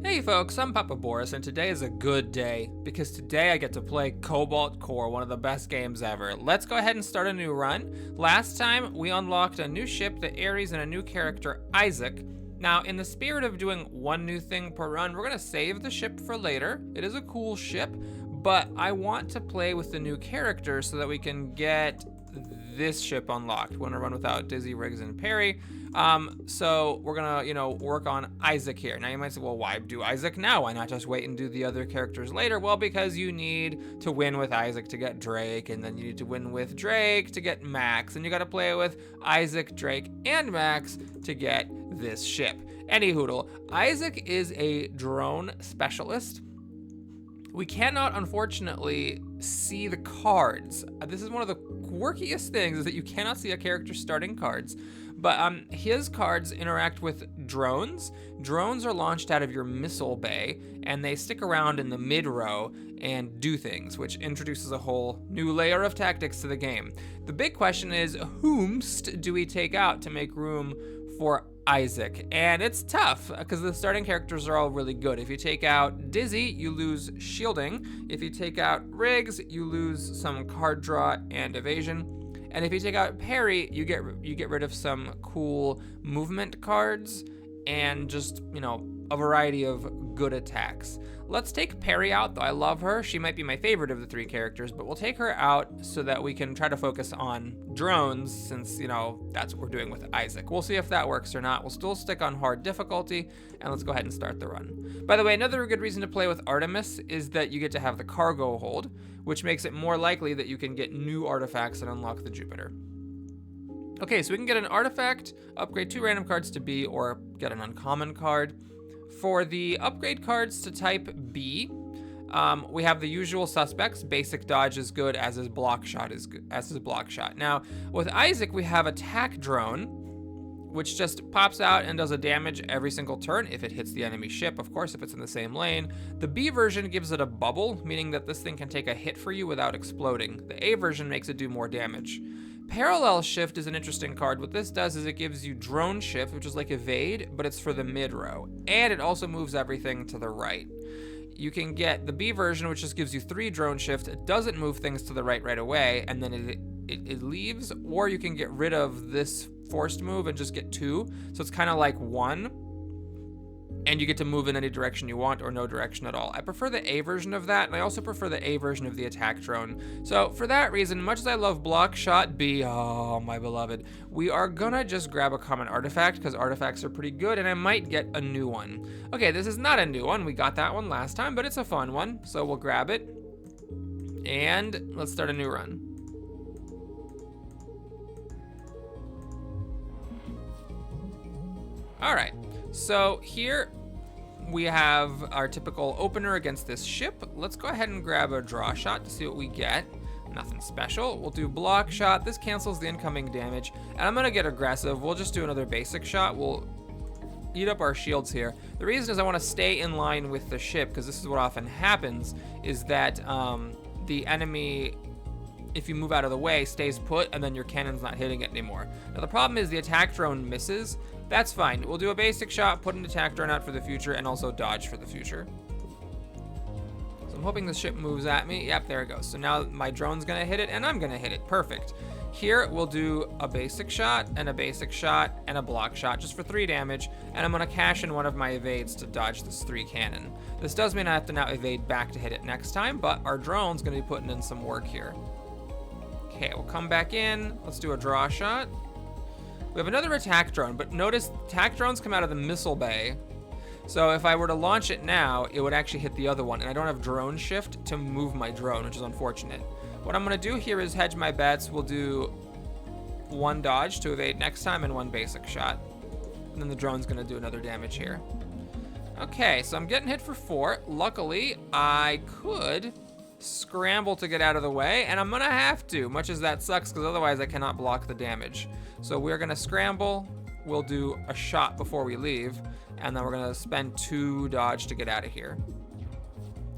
Hey folks, I'm Papa Boris, and today is a good day, because today I get to play Cobalt Core, one of the best games ever. Let's go ahead and start a new run. Last time, we unlocked a new ship, the Ares, and a new character, Isaac. Now, in the spirit of doing one new thing per run, we're going to save the ship for later. It is a cool ship, but I want to play with the new character so that we can get this ship unlocked. We want to run without Dizzy, Riggs, and Perry. So we're gonna, work on Isaac here. Now you might say, well, why do Isaac now? Why not just wait and do the other characters later? Well, because you need to win with Isaac to get Drake, and then you need to win with Drake to get Max, and you gotta play with Isaac, Drake, and Max to get this ship. Anyhoodle, Isaac is a drone specialist. We cannot, unfortunately, see the cards. This is one of the quirkiest things, is that you cannot see a character starting cards. But his cards interact with drones. Drones are launched out of your missile bay, and they stick around in the mid-row and do things, which introduces a whole new layer of tactics to the game. The big question is, whomst do we take out to make room for Isaac? And it's tough, because the starting characters are all really good. If you take out Dizzy, you lose shielding. If you take out Riggs, you lose some card draw and evasion. And if you take out Perry, you get rid of some cool movement cards and just, a variety of good attacks. Let's take Perry out, though I love her. She might be my favorite of the three characters, but we'll take her out so that we can try to focus on drones, since, that's what we're doing with Isaac. We'll see if that works or not. We'll still stick on hard difficulty, and let's go ahead and start the run. By the way, another good reason to play with Artemis is that you get to have the cargo hold, which makes it more likely that you can get new artifacts and unlock the Jupiter. Okay, so we can get an artifact, upgrade 2 random cards to B, or get an uncommon card. For the upgrade cards to type B, we have the usual suspects. Basic dodge is good, as is block shot Now, with Isaac, we have attack drone, which just pops out and does a damage every single turn if it hits the enemy ship, of course, if it's in the same lane. The B version gives it a bubble, meaning that this thing can take a hit for you without exploding. The A version makes it do more damage. Parallel Shift is an interesting card. What this does is it gives you Drone Shift, which is like Evade, but it's for the mid-row. And it also moves everything to the right. You can get the B version, which just gives you 3 Drone Shift. It doesn't move things to the right away, and then it leaves. Or you can get rid of this forced move and just get 2. So it's kind of like 1. And you get to move in any direction you want, or no direction at all. I prefer the A version of that, and I also prefer the A version of the attack drone. So for that reason, much as I love block shot B, oh my beloved, we are gonna just grab a common artifact, because artifacts are pretty good, and I might get a new one. Okay, this is not a new one. We got that one last time, but it's a fun one. So we'll grab it, and let's start a new run. All right, so here we have our typical opener against this ship. Let's go ahead and grab a draw shot to see what we get. Nothing special. We'll do block shot. This cancels the incoming damage, and I'm gonna get aggressive. We'll just do another basic shot. We'll eat up our shields here. The reason is I want to stay in line with the ship, because this is what often happens, is that the enemy, if you move out of the way, stays put, and then your cannon's not hitting it anymore. Now the problem is the attack drone misses. That's fine. We'll do a basic shot, put an attack drone out for the future, and also dodge for the future. So I'm hoping the ship moves at me. Yep, there it goes. So now my drone's gonna hit it, and I'm gonna hit it. Perfect. Here we'll do a basic shot, and a basic shot, and a block shot, just for 3 damage, and I'm gonna cash in one of my evades to dodge this 3 cannon. This does mean I have to now evade back to hit it next time, but our drone's gonna be putting in some work here. Okay, we'll come back in. Let's do a draw shot. We have another attack drone, but notice attack drones come out of the missile bay. So if I were to launch it now, it would actually hit the other one, and I don't have drone shift to move my drone, which is unfortunate. What I'm gonna do here is hedge my bets. We'll do 1 dodge to evade next time and 1 basic shot. And then the drone's gonna do another damage here. Okay, so I'm getting hit for 4. Luckily, I could scramble to get out of the way, and I'm gonna have to, much as that sucks, because otherwise I cannot block the damage. So we're gonna scramble. We'll do a shot before we leave, and then we're gonna spend 2 dodge to get out of here.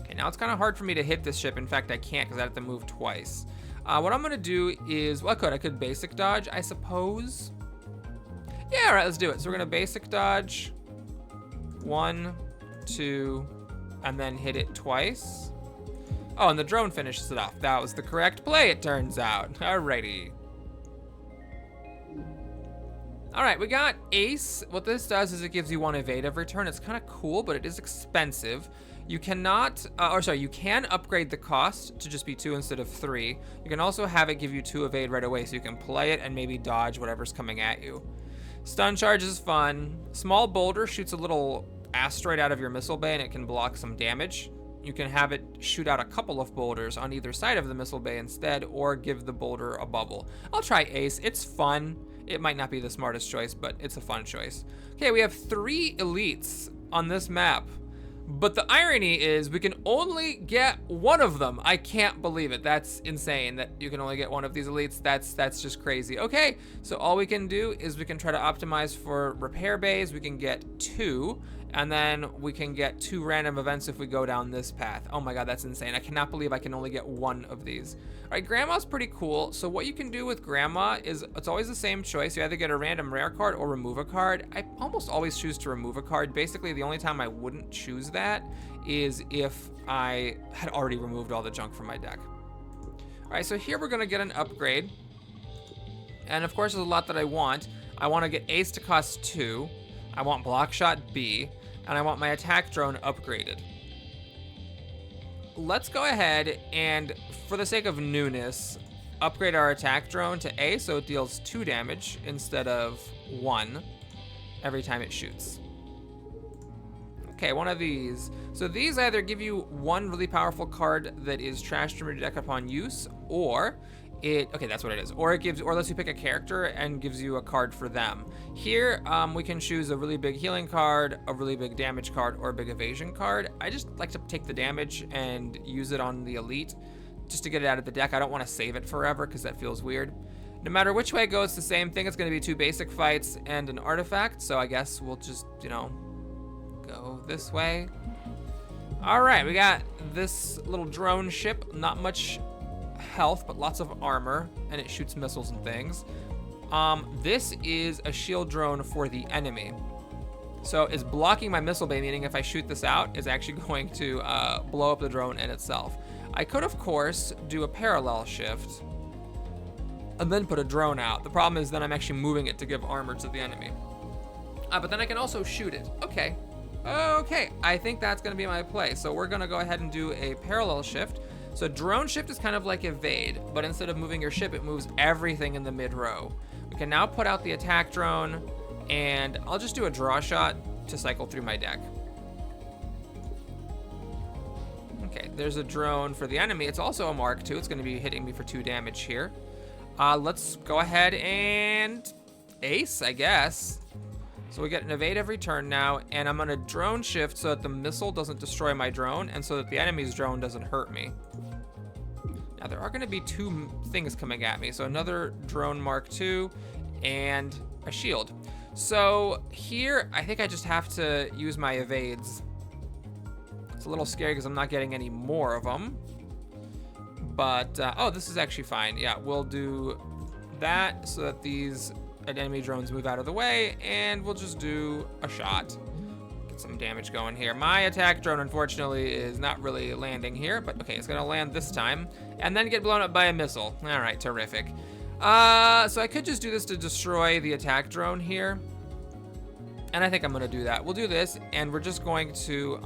Okay, now it's kind of hard for me to hit this ship. In fact, I can't, because I have to move twice. What I'm gonna do is, well, I could basic dodge, I suppose. Yeah, all right, let's do it. So we're gonna basic dodge. 1, R2 and then hit it twice. Oh, and the drone finishes it off. That was the correct play, it turns out. Alrighty. All right, we got Ace. What this does is it gives you 1 evade every turn. It's kind of cool, but it is expensive. You cannot, you can upgrade the cost to just be 2 instead of 3. You can also have it give you 2 evade right away, so you can play it and maybe dodge whatever's coming at you. Stun charge is fun. Small boulder shoots a little asteroid out of your missile bay and it can block some damage. You can have it shoot out a couple of boulders on either side of the missile bay instead, or give the boulder a bubble. I'll try Ace. It's fun. It might not be the smartest choice, but it's a fun choice. Okay, we have 3 elites on this map. But the irony is we can only get 1 of them. I can't believe it. That's insane that you can only get 1 of these elites. That's just crazy. Okay, so all we can do is we can try to optimize for repair bays. We can get 2, and then we can get 2 random events if we go down this path. Oh my god, that's insane. I cannot believe I can only get 1 of these. All right, Grandma's pretty cool. So what you can do with Grandma is it's always the same choice. You either get a random rare card or remove a card. I almost always choose to remove a card. Basically, the only time I wouldn't choose that is if I had already removed all the junk from my deck. All right, so here we're gonna get an upgrade. And of course, there's a lot that I want. I wanna get Ace to cost 2. I want Block Shot B, and I want my attack drone upgraded. Let's go ahead and, for the sake of newness, upgrade our attack drone to A so it deals 2 damage instead of 1 every time it shoots. Okay, 1 of these. So these either give you 1 really powerful card that is trashed from your deck upon use, or okay, that's what it is. Or it lets you pick a character and gives you a card for them. Here, we can choose a really big healing card, a really big damage card, or a big evasion card. I just like to take the damage and use it on the elite just to get it out of the deck. I don't want to save it forever because that feels weird. No matter which way it goes, it's the same thing. It's going to be 2 basic fights and an artifact. So I guess we'll just, go this way. All right, we got this little drone ship. Not much health, but lots of armor, and it shoots missiles and things. This is a shield drone for the enemy. So it's blocking my missile bay, meaning if I shoot this out, it's actually going to blow up the drone in itself. I could, of course, do a parallel shift and then put a drone out. The problem is then I'm actually moving it to give armor to the enemy. But then I can also shoot it. Okay, I think that's gonna be my play. So we're gonna go ahead and do a parallel shift. So drone shift is kind of like evade, but instead of moving your ship, it moves everything in the mid row. We can now put out the attack drone, and I'll just do a draw shot to cycle through my deck. Okay, there's a drone for the enemy. It's also a Mark II. It's gonna be hitting me for 2 damage here. Let's go ahead and Ace, I guess. So we get an evade every turn now, and I'm gonna drone shift so that the missile doesn't destroy my drone and so that the enemy's drone doesn't hurt me. Now there are gonna be 2 things coming at me. So another drone Mark II and a shield. So here, I think I just have to use my evades. It's a little scary because I'm not getting any more of them. But, oh, this is actually fine. Yeah, we'll do that so that these enemy drones move out of the way, and we'll just do a shot. Get some damage going here. My attack drone, unfortunately, is not really landing here, but okay, it's gonna land this time, and then get blown up by a missile. All right, terrific. So I could just do this to destroy the attack drone here, and I think I'm gonna do that. We'll do this, and we're just going to,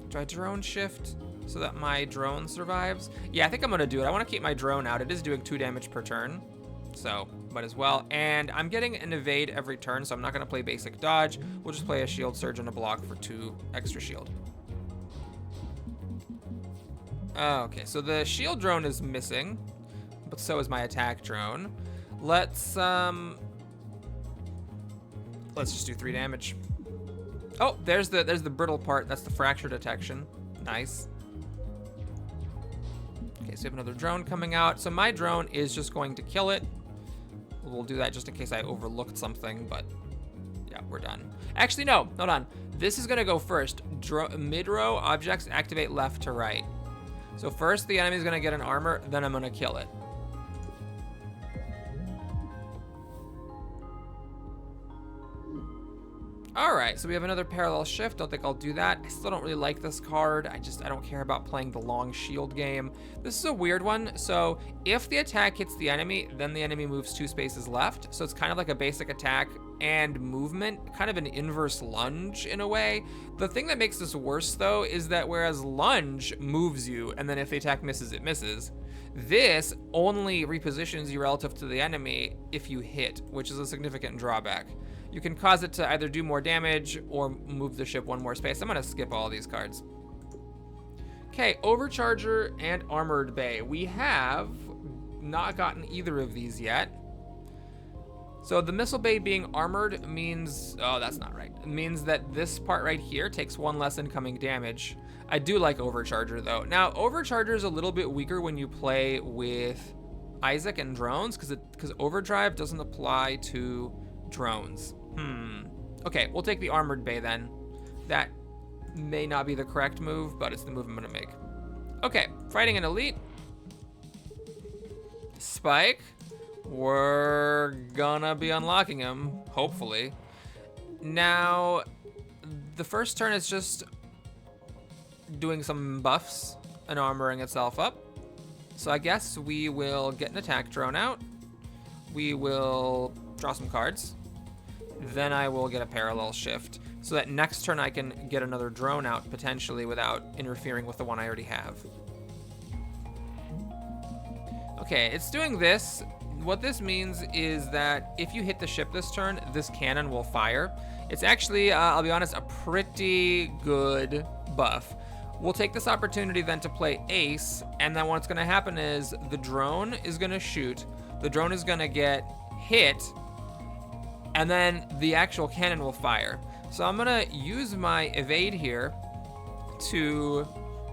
do I drone shift so that my drone survives? Yeah, I think I'm gonna do it. I wanna keep my drone out. It is doing 2 damage per turn, so might as well. And I'm getting an evade every turn, so I'm not gonna play basic dodge. We'll just play a shield surge and a block for 2 extra shield. Okay, so the shield drone is missing, but so is my attack drone. Let's just do 3 damage. Oh, there's the brittle part. That's the fracture detection. Nice. Okay, so we have another drone coming out. So my drone is just going to kill it. We'll do that just in case I overlooked something, but yeah, we're done. Actually, no, hold on. This is gonna go first. Mid-row objects activate left to right. So first the enemy's gonna get an armor, then I'm gonna kill it. All right, so we have another parallel shift. Don't think I'll do that. I still don't really like this card. I don't care about playing the long shield game. This is a weird one. So if the attack hits the enemy, then the enemy moves 2 spaces left. So it's kind of like a basic attack and movement, kind of an inverse lunge in a way. The thing that makes this worse though is that whereas lunge moves you, and then if the attack misses, it misses. This only repositions you relative to the enemy if you hit, which is a significant drawback. You can cause it to either do more damage or move the ship 1 more space. I'm gonna skip all these cards. Okay, Overcharger and Armored Bay. We have not gotten either of these yet. So the Missile Bay being armored means, oh, that's not right. It means that this part right here takes 1 less incoming damage. I do like Overcharger though. Now, Overcharger is a little bit weaker when you play with Isaac and drones because Overdrive doesn't apply to drones. Okay, we'll take the Armored Bay then. That may not be the correct move, but it's the move I'm gonna make. Okay, fighting an elite. Spike. We're gonna be unlocking him, hopefully. Now, the first turn is just doing some buffs and armoring itself up. So I guess we will get an attack drone out. We will draw some cards. Then I will get a parallel shift so that next turn I can get another drone out potentially without interfering with the one I already have. Okay, it's doing this. What this means is that if you hit the ship this turn, this cannon will fire. It's actually, I'll be honest, a pretty good buff. We'll take this opportunity then to play Ace, and then what's gonna happen is the drone is gonna shoot, the drone is gonna get hit, and then the actual cannon will fire. So I'm gonna use my evade here to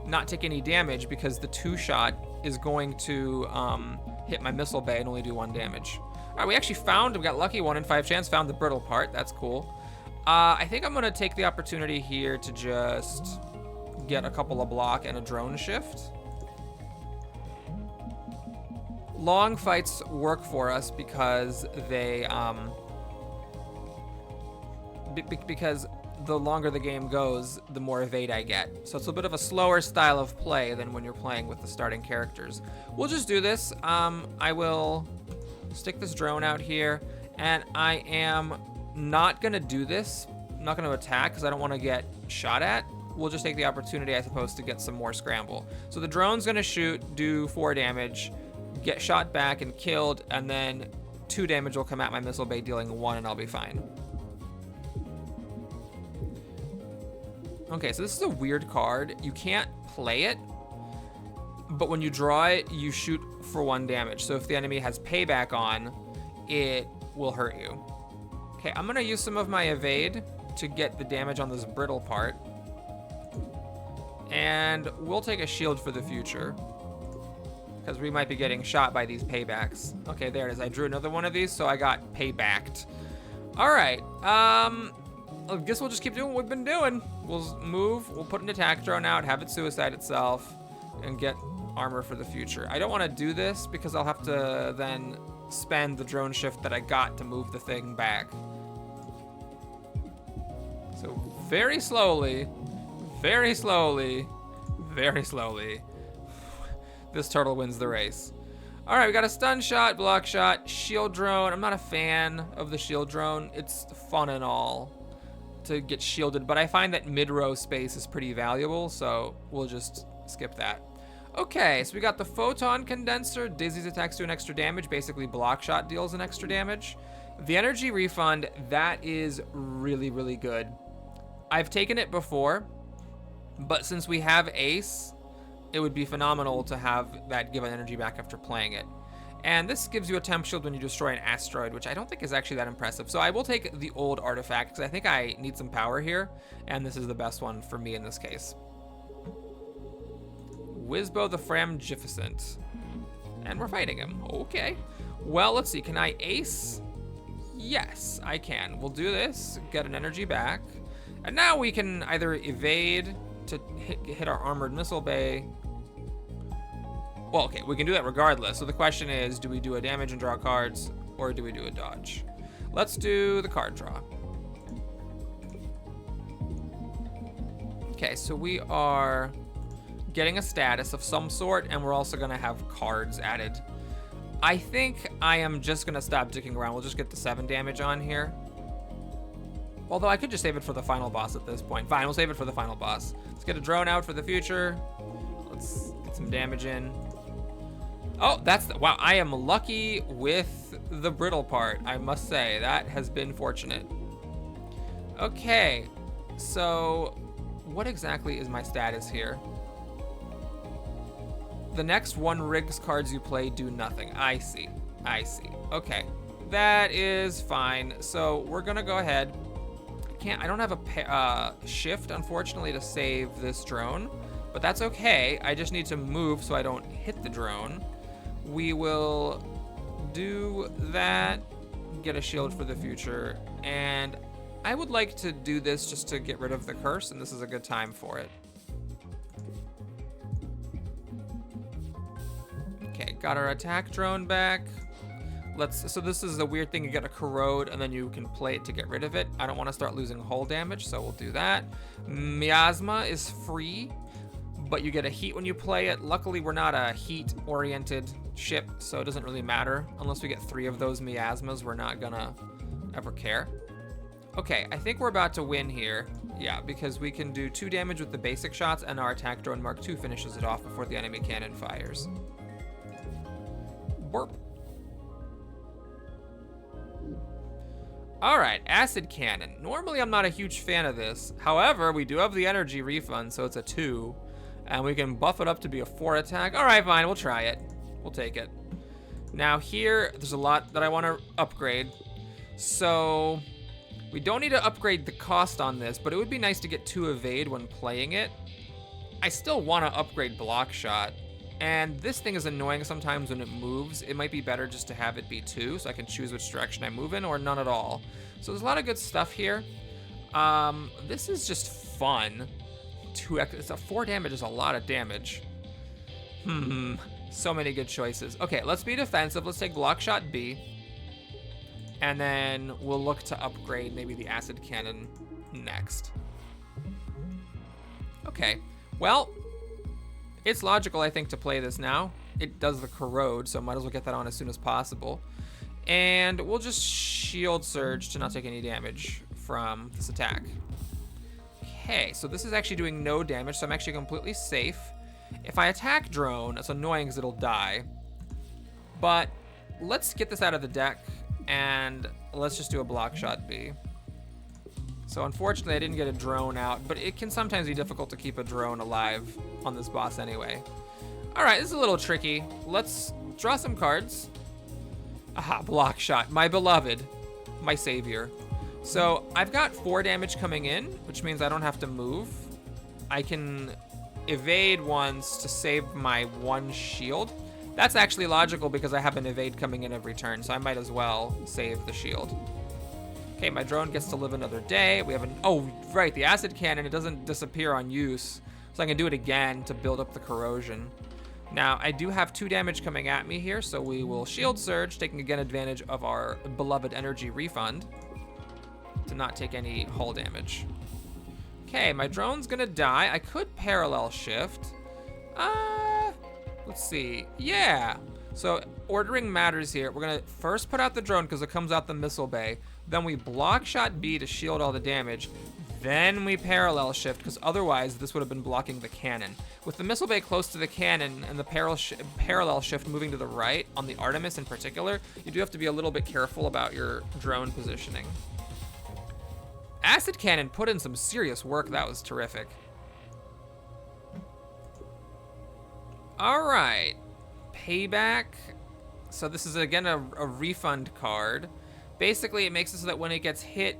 not take any damage because the 2-shot is going to hit my Missile Bay and only do 1 damage. All right, we got lucky, 1 in 5 chance, found the brittle part, that's cool. I think I'm gonna take the opportunity here to just get a couple of block and a drone shift. Long fights work for us because they, because the longer the game goes, the more evade I get. So it's a bit of a slower style of play than when you're playing with the starting characters. We'll just do this. I will stick this drone out here, and I am not gonna do this. I'm not gonna attack because I don't want to get shot at. We'll just take the opportunity, I suppose, to get some more scramble. So the drone's gonna shoot, do 4 damage, get shot back and killed, and then 2 damage will come at my Missile Bay, dealing 1, and I'll be fine. Okay, so this is a weird card. You can't play it, but when you draw it, you shoot for 1 damage. So if the enemy has payback on, it will hurt you. Okay, I'm gonna use some of my evade to get the damage on this brittle part. And we'll take a shield for the future, because we might be getting shot by these paybacks. Okay, there it is. I drew another one of these, so I got paybacked. All right, I guess we'll just keep doing what we've been doing. We'll move, we'll put an attack drone out, have it suicide itself, and get armor for the future. I don't want to do this because I'll have to then spend the drone shift that I got to move the thing back. So very slowly, very slowly, very slowly, this turtle wins the race. All right, we got a stun shot, block shot, shield drone. I'm not a fan of the shield drone. It's fun and all to get shielded, but I find that mid-row space is pretty valuable, so we'll just skip that. Okay, so we got the photon condenser. Dizzy's attacks do an extra damage. Basically, block shot deals an extra damage. The energy refund, that is really, really good. I've taken it before, but since we have Ace, it would be phenomenal to have that give an energy back after playing it. And this gives you a temp shield when you destroy an asteroid, which I don't think is actually that impressive. So I will take the old artifact because I think I need some power here, and this is the best one for me in this case. Wizbo the Framgificent. And we're fighting him. Okay. Well, let's see. Can I ace? Yes, I can. We'll do this, get an energy back. And now we can either evade to hit our armored Missile Bay. Well, okay, we can do that regardless. So the question is, do we do a damage and draw cards, or do we do a dodge? Let's do the card draw. Okay, so we are getting a status of some sort, and we're also going to have cards added. I think I am just going to stop dicking around. We'll just get the 7 damage on here. Although I could just save it for the final boss at this point. Fine, we'll save it for the final boss. Let's get a drone out for the future. Let's get some damage in. Oh, wow, I am lucky with the brittle part, I must say. That has been fortunate. Okay, so what exactly is my status here? The next 1 Riggs cards you play do nothing. I see. Okay, that is fine. So we're gonna go ahead. I don't have a shift, unfortunately, to save this drone, but that's okay. I just need to move so I don't hit the drone. We will do that, get a shield for the future, and I would like to do this just to get rid of the curse, and this is a good time for it. Okay, got our attack drone back. So this is a weird thing, you get a corrode and then you can play it to get rid of it. I don't want to start losing hull damage, so we'll do that. Miasma is free, but you get a heat when you play it. Luckily, we're not a heat-oriented ship, so it doesn't really matter. Unless we get 3 of those miasmas, we're not gonna ever care. Okay, I think we're about to win here. Yeah, because we can do 2 damage with the basic shots, and our attack drone Mark II finishes it off before the enemy cannon fires. Burp. All right, acid cannon. Normally, I'm not a huge fan of this. However, we do have the energy refund, so it's a 2. And we can buff it up to be a 4 attack. All right, fine, we'll try it. We'll take it. Now here, there's a lot that I want to upgrade. So we don't need to upgrade the cost on this, but it would be nice to get 2 evade when playing it. I still want to upgrade block shot. And this thing is annoying sometimes when it moves. It might be better just to have it be 2, so I can choose which direction I move in, or none at all. So there's a lot of good stuff here. This is just fun. It's a 4 damage is a lot of damage. So many good choices. Okay, let's be defensive. Let's take block shot B. And then we'll look to upgrade maybe the acid cannon next. Okay, well, it's logical, I think, to play this now. It does the corrode, so might as well get that on as soon as possible. And we'll just shield surge to not take any damage from this attack. Okay, so this is actually doing no damage, so I'm actually completely safe. If I attack drone, it's annoying because it'll die. But let's get this out of the deck, and let's just do a block shot B. So unfortunately, I didn't get a drone out, but it can sometimes be difficult to keep a drone alive on this boss anyway. All right, this is a little tricky. Let's draw some cards. Aha, block shot, my beloved, my savior. So I've got 4 damage coming in, which means I don't have to move. I can evade once to save my 1 shield. That's actually logical because I have an evade coming in every turn, so I might as well save the shield. Okay, my drone gets to live another day. We have oh, right, the acid cannon, it doesn't disappear on use. So I can do it again to build up the corrosion. Now, I do have 2 damage coming at me here, so we will shield surge, taking again advantage of our beloved energy refund to not take any hull damage. Okay, my drone's gonna die. I could parallel shift. Let's see, yeah. So ordering matters here. We're gonna first put out the drone because it comes out the missile bay. Then we block shot B to shield all the damage. Then we parallel shift because otherwise this would have been blocking the cannon. With the missile bay close to the cannon and the parallel shift moving to the right on the Artemis in particular, you do have to be a little bit careful about your drone positioning. Acid cannon put in some serious work. That was terrific. All right, payback. So this is again a refund card. Basically, it makes it so that when it gets hit,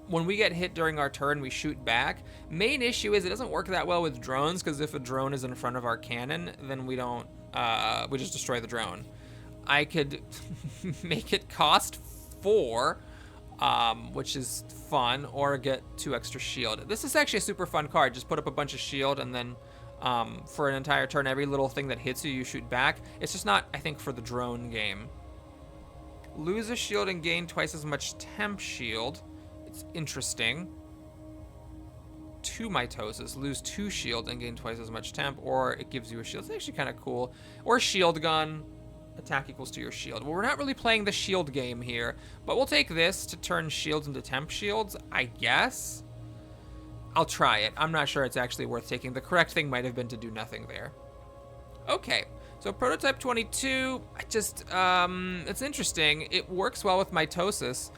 when we get hit during our turn, we shoot back. Main issue is it doesn't work that well with drones because if a drone is in front of our cannon, then we don't, we just destroy the drone. I could make it cost 4, which is fun, or get 2 extra shield. This is actually a super fun card. Just put up a bunch of shield and then for an entire turn, every little thing that hits you, you shoot back. It's just not, I think, for the drone game. Lose a shield and gain twice as much temp shield. It's interesting. 2 mitosis, lose 2 shield, and gain twice as much temp, or it gives you a shield. It's actually kind of cool. Or shield gun, attack equals to your shield. Well, we're not really playing the shield game here, but we'll take this to turn shields into temp shields, I guess. I'll try it. I'm not sure it's actually worth taking. The correct thing might have been to do nothing there. Okay, so prototype 22, it's interesting. It works well with mitosis.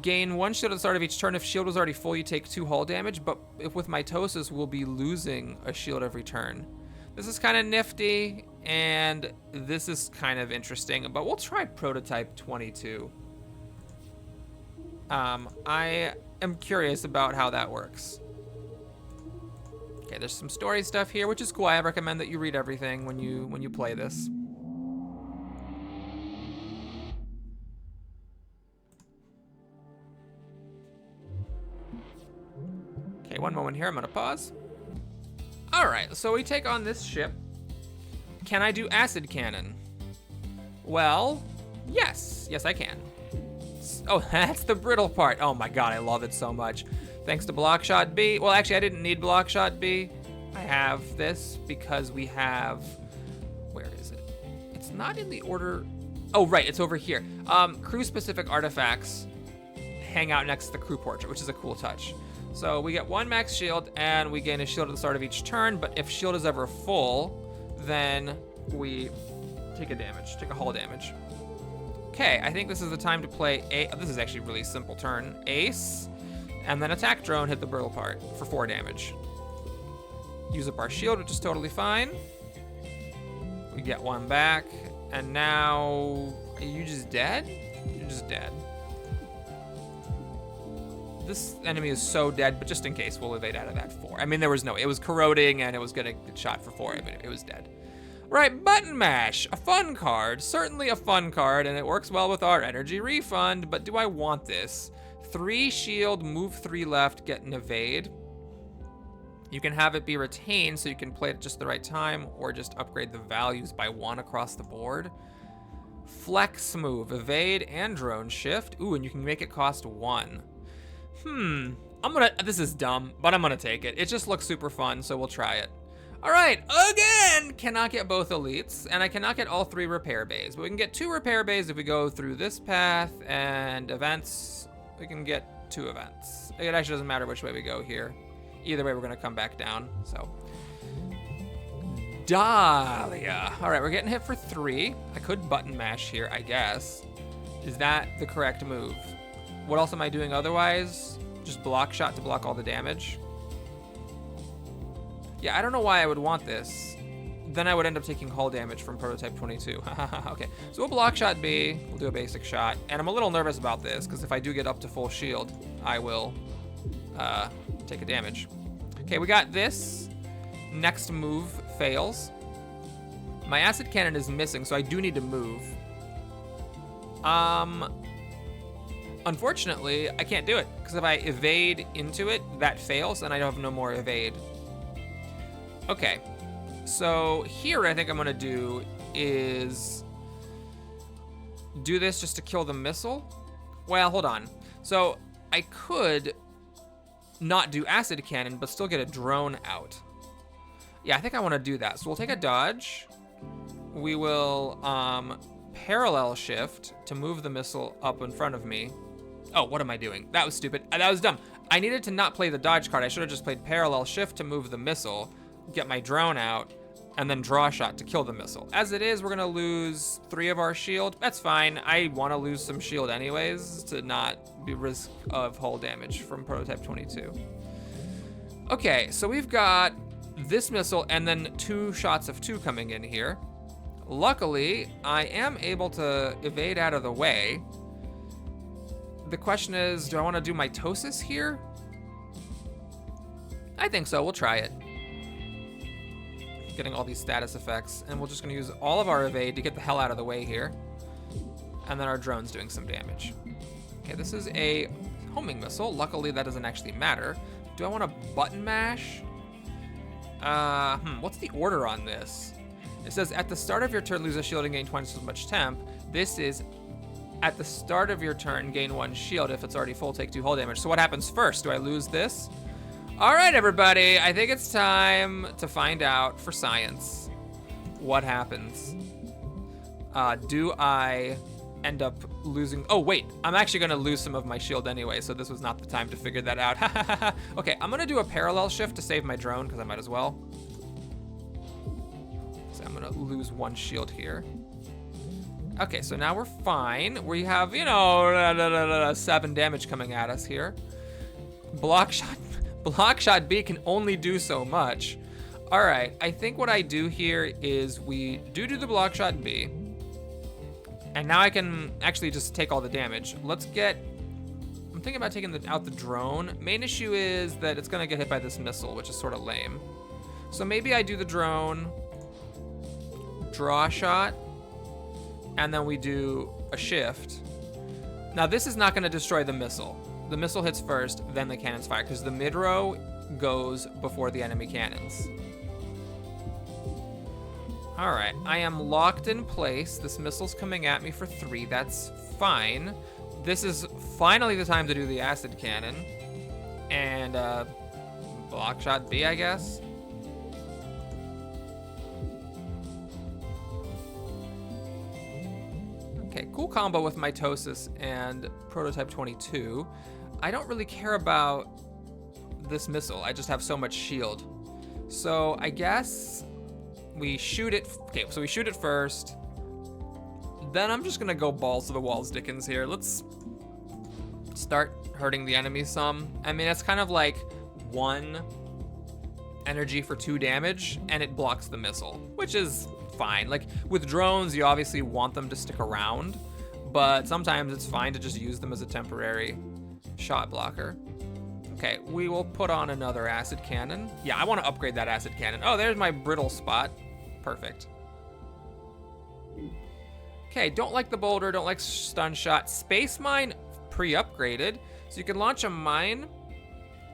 Gain 1 shield at the start of each turn. If shield was already full, you take 2 hull damage, but if with mitosis, we'll be losing a shield every turn. This is kind of nifty, and this is kind of interesting, but we'll try prototype 22. I am curious about how that works. Okay, there's some story stuff here, which is cool. I recommend that you read everything when you play this. Okay, one moment here. I'm gonna pause. All right, so we take on this ship. Can I do acid cannon? Well, yes. Yes, I can. Oh, that's the brittle part. Oh my god, I love it so much. Thanks to Block Shot B. Well, actually, I didn't need Block Shot B. I have this because we have... Where is it? It's not in the order... Oh, right, it's over here. Crew-specific artifacts hang out next to the crew portrait, which is a cool touch. So we get 1 max shield, and we gain a shield at the start of each turn, but if shield is ever full, then we take a hull damage. Okay, I think this is the time to play this is actually a really simple turn. Ace, and then attack drone, hit the brittle part for 4 damage. Use up our shield, which is totally fine. We get 1 back, and now, are you just dead? You're just dead. This enemy is so dead, but just in case, we'll evade out of that 4. I mean, it was corroding, and it was gonna get shot for 4, but it was dead. Right, Button Mash, a fun card, certainly a fun card, and it works well with our energy refund, but do I want this? 3 shield, move 3 left, get an evade. You can have it be retained so you can play it at just the right time, or just upgrade the values by 1 across the board. Flex move, evade and drone shift. Ooh, and you can make it cost 1. This is dumb, but I'm gonna take it. It just looks super fun, so we'll try it. All right, again, cannot get both elites, and I cannot get all 3 repair bays, but we can get 2 repair bays if we go through this path, and events, we can get 2 events. It actually doesn't matter which way we go here. Either way, we're gonna come back down, so. Dahlia. All right, we're getting hit for 3. I could button mash here, I guess. Is that the correct move? What else am I doing otherwise? Just block shot to block all the damage? Yeah, I don't know why I would want this. Then I would end up taking hull damage from prototype 22. Okay, so we'll block shot B. We'll do a basic shot. And I'm a little nervous about this, because if I do get up to full shield, I will take a damage. Okay, we got this. Next move fails. My acid cannon is missing, so I do need to move. Unfortunately, I can't do it, because if I evade into it, that fails, and I have no more evade. Okay, so here I think I'm gonna do is do this just to kill the missile. Well, hold on. So I could not do acid cannon, but still get a drone out. Yeah, I think I wanna do that. So we'll take a dodge. We will parallel shift to move the missile up in front of me. Oh, what am I doing? That was stupid. That was dumb. I needed to not play the dodge card. I should have just played parallel shift to move the missile, get my drone out, and then draw a shot to kill the missile. As it is, we're gonna lose 3 of our shield. That's fine. I wanna lose some shield anyways to not be risk of hull damage from prototype 22. Okay, so we've got this missile and then 2 shots of 2 coming in here. Luckily, I am able to evade out of the way. The question is, do I wanna do mitosis here? I think so, we'll try it. Getting all these status effects, and we're just gonna use all of our evade to get the hell out of the way here. And then our drone's doing some damage. Okay, this is a homing missile. Luckily, that doesn't actually matter. Do I wanna button mash? What's the order on this? It says, at the start of your turn, lose a shield and gain twice as much temp. This is, at the start of your turn, gain 1 shield. If it's already full, take 2 hull damage. So what happens first? Do I lose this? All right, everybody. I think it's time to find out for science what happens. Do I end up losing? Oh, wait. I'm actually going to lose some of my shield anyway, so this was not the time to figure that out. Okay, I'm going to do a parallel shift to save my drone, because I might as well. So I'm going to lose one shield here. Okay, so now we're fine. We have, you know, 7 damage coming at us here. Block shot B can only do so much. All right, I think what I do here is we do the block shot B. And now I can actually just take all the damage. Let's get, I'm thinking about taking out the drone. Main issue is that it's gonna get hit by this missile, which is sort of lame. So maybe I do the drone, draw shot, and then we do a shift. Now this is not gonna destroy the missile. The missile hits first, then the cannons fire, because the mid-row goes before the enemy cannons. All right, I am locked in place. This missile's coming at me for 3, that's fine. This is finally the time to do the acid cannon. And block shot B, I guess. Okay, cool combo with mitosis and prototype 22. I don't really care about this missile. I just have so much shield. So I guess we shoot it. Okay, so we shoot it first. Then I'm just gonna go balls to the walls Dickens here. Let's start hurting the enemy some. I mean, it's kind of like 1 energy for 2 damage, and it blocks the missile, which is fine. Like with drones, you obviously want them to stick around, but sometimes it's fine to just use them as a temporary shot blocker. Okay, we will put on another acid cannon. Yeah, I want to upgrade that acid cannon. Oh, there's my brittle spot. Perfect. Okay, don't like the boulder, don't like stun shot. Space mine pre-upgraded, so you can launch a mine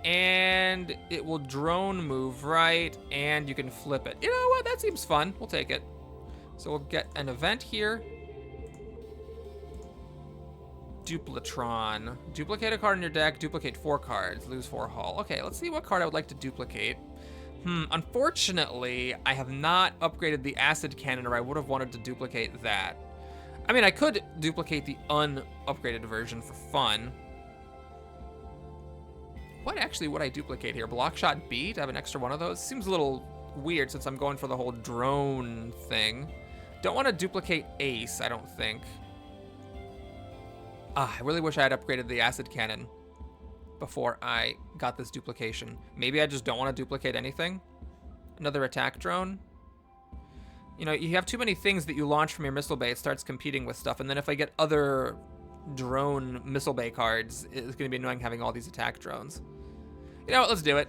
and it will drone move right, and you can flip it. You know what, that seems fun. We'll take it. So we'll get an event here. Duplatron. Duplicate a card in your deck, duplicate 4 cards, lose 4 hull. Okay, let's see what card I would like to duplicate. Unfortunately, I have not upgraded the acid cannon, or I would have wanted to duplicate that. I mean, I could duplicate the unupgraded version for fun. What actually would I duplicate here? Block shot B to have an extra one of those? Seems a little weird since I'm going for the whole drone thing. Don't want to duplicate Ace, I don't think. I really wish I had upgraded the acid cannon before I got this duplication. Maybe I just don't want to duplicate anything. Another attack drone. You know, you have too many things that you launch from your missile bay, it starts competing with stuff, and then if I get other drone missile bay cards, it's going to be annoying having all these attack drones. You know what, let's do it.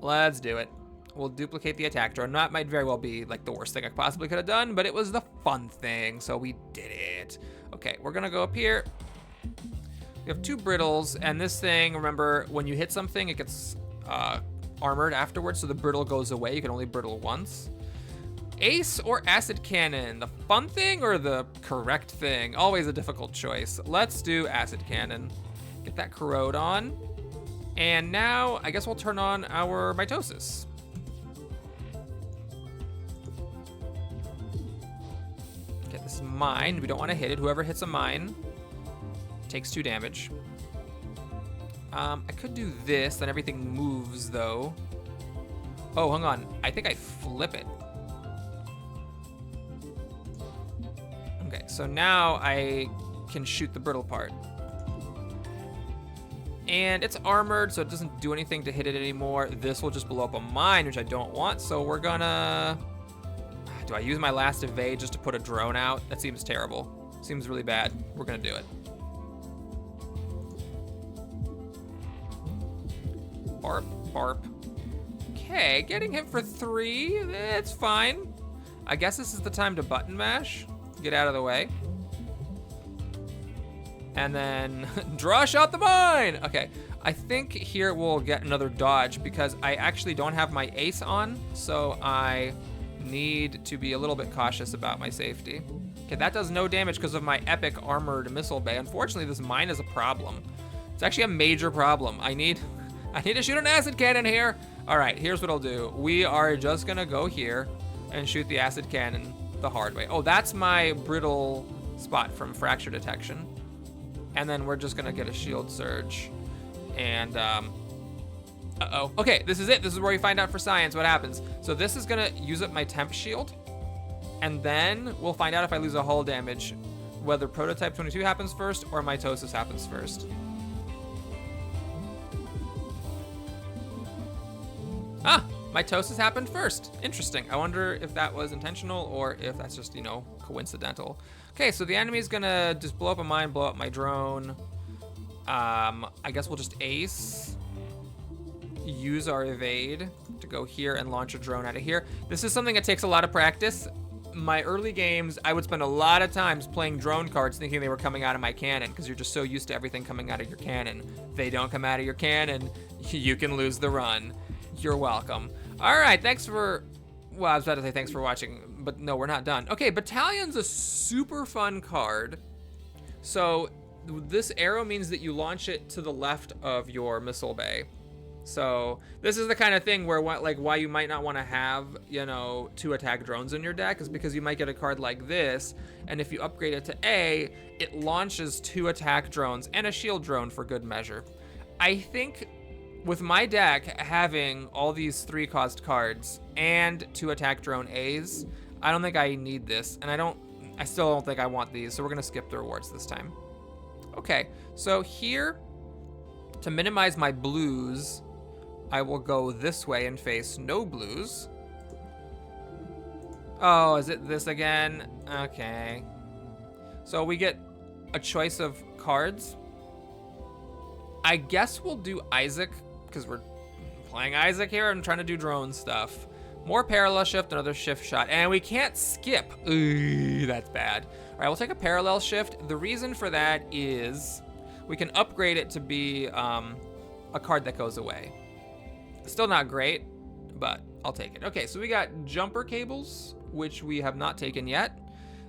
Let's do it. We'll duplicate the attack drone. That might very well be like the worst thing I possibly could have done, but it was the fun thing, so we did it. Okay, we're gonna go up here. We have 2 brittles, and this thing, remember, when you hit something, it gets armored afterwards, so the brittle goes away. You can only brittle once. Ace or acid cannon, the fun thing or the correct thing? Always a difficult choice. Let's do acid cannon. Get that corrode on. And now, I guess we'll turn on our mitosis. Okay, this is mine. We don't want to hit it. Whoever hits a mine takes 2 damage. I could do this, then everything moves though. Oh, hang on. I think I flip it. Okay, so now I can shoot the brittle part. And it's armored, so it doesn't do anything to hit it anymore. This will just blow up a mine, which I don't want, so we're gonna... Do I use my last evade just to put a drone out? That seems terrible. Seems really bad. We're gonna do it. Barp, barp. Okay, getting hit for 3, it's fine. I guess this is the time to button mash. Get out of the way. And then draw shot the mine. Okay, I think here we'll get another dodge because I actually don't have my ace on, so I need to be a little bit cautious about my safety. Okay, that does no damage because of my epic armored missile bay. Unfortunately, this mine is a problem. It's actually a major problem. I I need to shoot an acid cannon here. All right, here's what I'll do. We are just gonna go here and shoot the acid cannon the hard way. Oh, that's my brittle spot from fracture detection. And then we're just gonna get a shield surge. And, uh-oh. Okay, this is it. This is where we find out for science what happens. So this is gonna use up my temp shield. And then we'll find out if I lose a hull damage, whether prototype 22 happens first or mitosis happens first. Ah, mitosis happened first. Interesting. I wonder if that was intentional or if that's just, you know, coincidental. Okay, so the enemy's gonna just blow up a mine, blow up my drone. I guess we'll just ace. Use our evade to go here and launch a drone out of here. This is something that takes a lot of practice. My early games, I would spend a lot of times playing drone cards thinking they were coming out of my cannon because you're just so used to everything coming out of your cannon. They don't come out of your cannon, you can lose the run. You're welcome. All right, thanks for, well, I was about to say thanks for watching, but no, we're not done. Okay, Battalion's a super fun card. So this arrow means that you launch it to the left of your missile bay. So this is the kind of thing where why you might not want to have, you know, 2 attack drones in your deck is because you might get a card like this, and if you upgrade it to A, it launches 2 attack drones and a shield drone for good measure. I think with my deck having all these 3-cost cards and 2 attack drone A's, I don't think I need this, and I still don't think I want these, so we're gonna skip the rewards this time. Okay, so here, to minimize my blues, I will go this way and face no blues. Oh, is it this again? Okay. So we get a choice of cards. I guess we'll do Isaac, because we're playing Isaac here and trying to do drone stuff. More parallel shift, another shift shot, and we can't skip. Ooh, that's bad. All right, we'll take a parallel shift. The reason for that is we can upgrade it to be a card that goes away. Still not great, but I'll take it. Okay, so we got jumper cables, which we have not taken yet.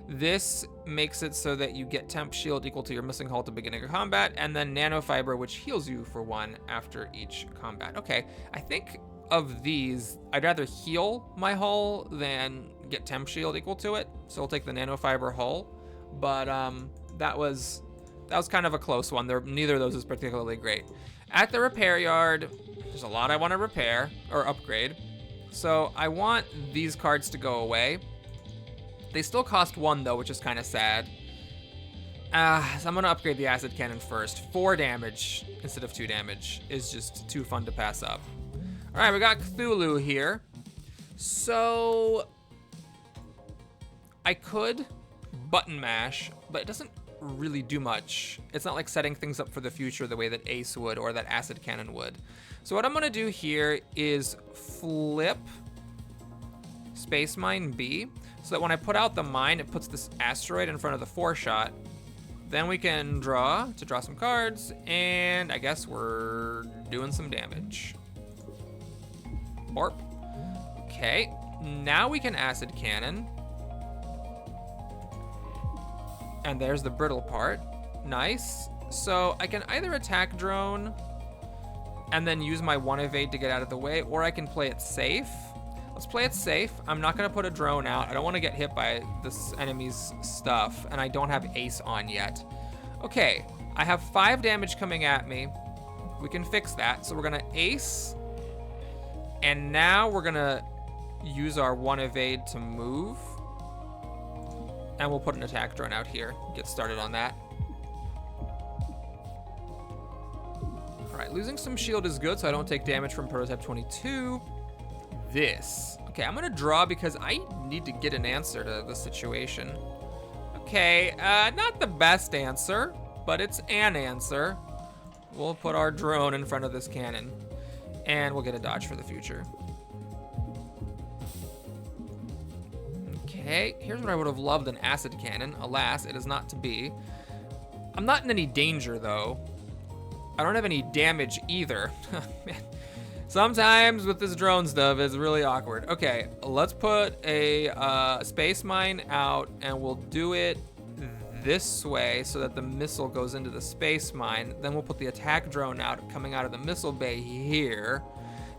This makes it so that you get temp shield equal to your missing hull at the beginning of combat, and then nanofiber, which heals you for 1 after each combat. Okay, I think of these, I'd rather heal my hull than get temp shield equal to it. So we'll take the nanofiber hull, but that was kind of a close one. Neither of those is particularly great. At the repair yard, there's a lot I want to repair or upgrade. So I want these cards to go away. They still cost 1 though, which is kind of sad. So I'm gonna upgrade the acid cannon first. 4 damage instead of 2 damage is just too fun to pass up. All right, we got Cthulhu here. So I could button mash, but it doesn't really do much. It's not like setting things up for the future the way that Ace would or that acid cannon would. So what I'm gonna do here is flip Space Mine B, so that when I put out the mine, it puts this asteroid in front of the 4-shot. Then we can draw some cards, and I guess we're doing some damage. Borp. Okay, now we can acid cannon. And there's the brittle part. Nice. So I can either attack drone and then use my 1 evade to get out of the way, or I can play it safe. Let's play it safe. I'm not gonna put a drone out. I don't wanna get hit by this enemy's stuff, and I don't have Ace on yet. Okay, I have 5 damage coming at me. We can fix that. So we're gonna Ace, and now we're gonna use our 1 evade to move. And we'll put an attack drone out here. Get started on that. All right, losing some shield is good, so I don't take damage from prototype 22. This. Okay, I'm gonna draw because I need to get an answer to the situation. Okay, not the best answer, but it's an answer. We'll put our drone in front of this cannon, and we'll get a dodge for the future. Okay, here's what I would have loved, an acid cannon. Alas, it is not to be. I'm not in any danger, though. I don't have any damage either. Man. Sometimes with this drone stuff, it's really awkward. Okay, let's put a space mine out, and we'll do it this way so that the missile goes into the space mine. Then we'll put the attack drone out, coming out of the missile bay here.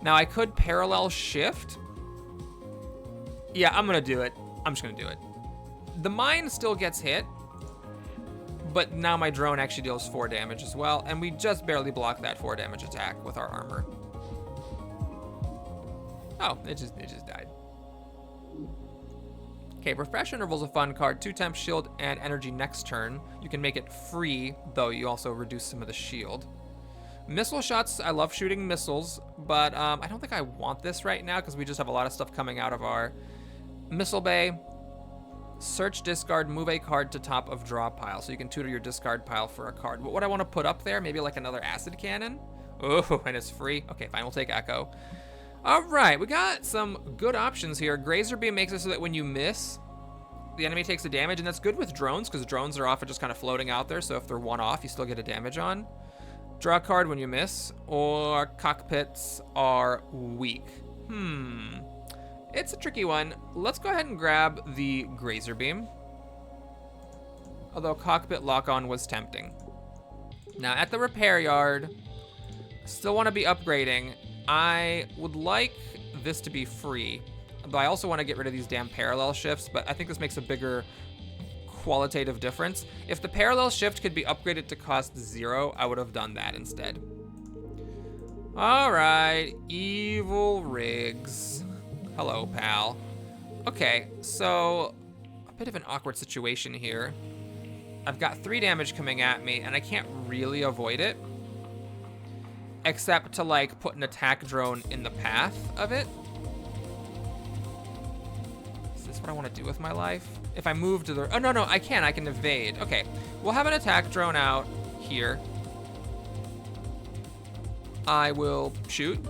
Now I could parallel shift. Yeah, I'm gonna do it. I'm just gonna do it. The mine still gets hit, but now my drone actually deals 4 damage as well, and we just barely block that 4 damage attack with our armor. Oh, it just died. Okay, Refresh Interval's a fun card. 2 temp shield and energy next turn. You can make it free, though you also reduce some of the shield. Missile shots, I love shooting missiles, but I don't think I want this right now because we just have a lot of stuff coming out of our missile bay. Search, discard, move a card to top of draw pile. So you can tutor your discard pile for a card. What would I want to put up there? Maybe like another acid cannon? Oh, and it's free. Okay, fine, we'll take Echo. All right, we got some good options here. Grazer Beam makes it so that when you miss, the enemy takes the damage, and that's good with drones because drones are often just kind of floating out there. So if they're one off, you still get a damage on. Draw a card when you miss, or cockpits are weak. It's a tricky one. Let's go ahead and grab the Grazer Beam. Although cockpit lock-on was tempting. Now at the repair yard, still want to be upgrading. I would like this to be free, but I also want to get rid of these damn parallel shifts, but I think this makes a bigger qualitative difference. If the parallel shift could be upgraded to cost 0, I would have done that instead. All right, Evil Riggs. Hello, pal. Okay, so a bit of an awkward situation here. I've got 3 damage coming at me, and I can't really avoid it, except to like put an attack drone in the path of it. Is this what I want to do with my life? If I move to the, oh no, I can evade. Okay, we'll have an attack drone out here. I will shoot.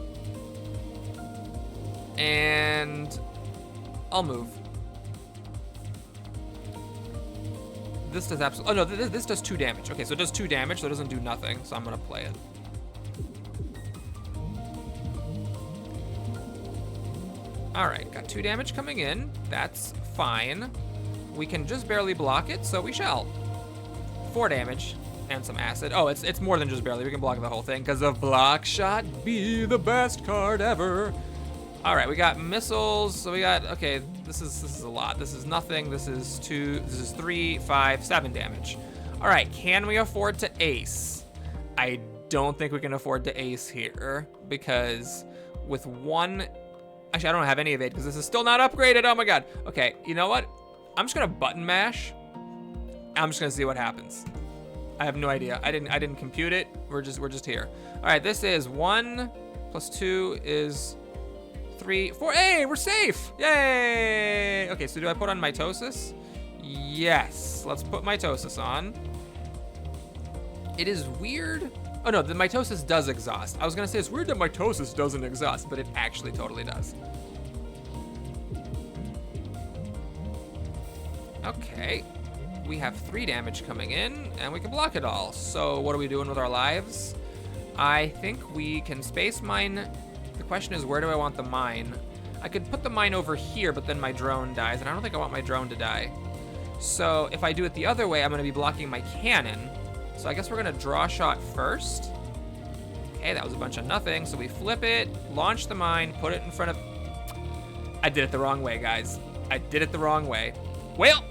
And I'll move. This does absolutely, oh no, this does 2 damage. Okay, so it does 2 damage, so it doesn't do nothing, so I'm gonna play it. All right, got 2 damage coming in. That's fine. We can just barely block it, so we shall. 4 damage and some acid. Oh, it's more than just barely. We can block the whole thing because of Block Shot be the best card ever. All right, we got missiles. So we got, okay, this is a lot. This is nothing. This is 2, this is 3, 5, 7 damage. All right, can we afford to ace? I don't think we can afford to ace here because with 1, actually I don't have any evade because this is still not upgraded. Oh my God. Okay, you know what? I'm just gonna button mash. I'm just gonna see what happens. I have no idea. I didn't compute it. We're just here. All right, this is 1 plus 2 is 3, 4. Hey, we're safe! Yay! Okay, so do I put on mitosis? Yes. Let's put mitosis on. It is weird. Oh no, the mitosis does exhaust. I was gonna say it's weird that mitosis doesn't exhaust, but it actually totally does. Okay, we have 3 damage coming in, and we can block it all. So what are we doing with our lives? I think we can space mine. The question is, where do I want the mine? I could put the mine over here, but then my drone dies, and I don't think I want my drone to die. So if I do it the other way, I'm gonna be blocking my cannon. So I guess we're gonna draw shot first. Okay, that was a bunch of nothing. So we flip it, launch the mine, put it in front of... I did it the wrong way, guys. I did it the wrong way. Well,